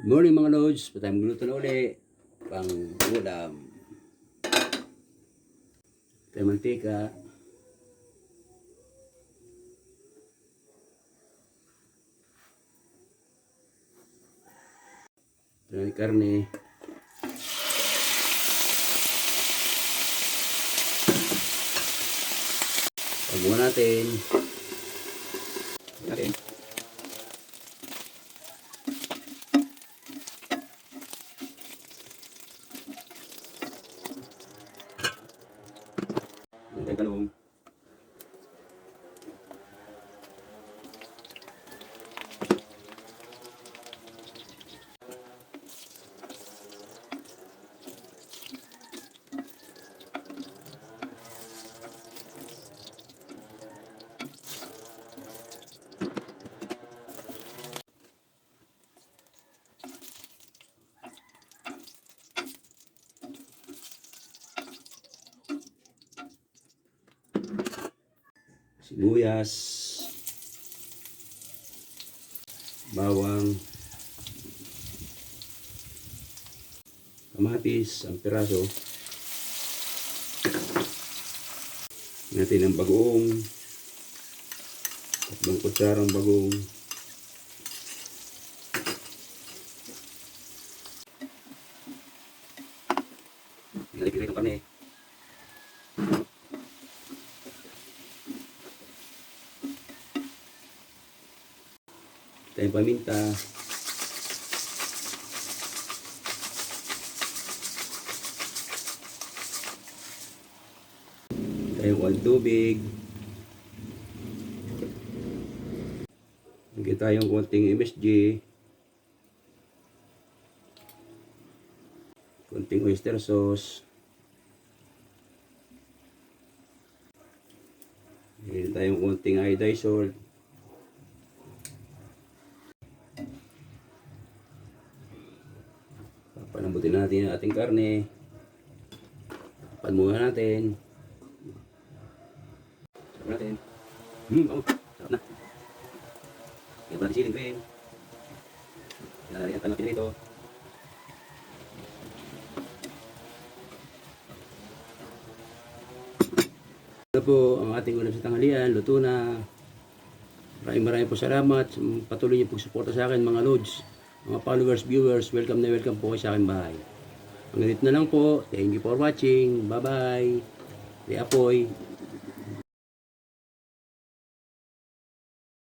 Good morning mga lods, patay magluto na uli pang ulam. Tayo mantika. Tayo yung karne. Pagbuha natin. Tayo kalong. Sibuyas, bawang, kamatis, ang piraso. Natin ang bagoong, tatlong kutsarang bagoong. Nalipit ito kami. Tayong paminta. Tayong kuwan tubig. Lagyan tayong konting MSG. Konting oyster sauce. Lagyan tayong konting iodized salt. Palambutin natin ang ating karne. Pan muna natin. Sarap natin. Sarap na. Kaya natin siling cream. Lalagyan natin dito. Ito po ang ating ulam sa tanghalian. Luto na. Maraming po salamat. Patuloy niyo pagsuporta sa akin mga lods. Mga followers, viewers, welcome na welcome po kayo sa aking bahay. Hanggang dito na lang po. Thank you for watching. Bye-bye. Di Apoy.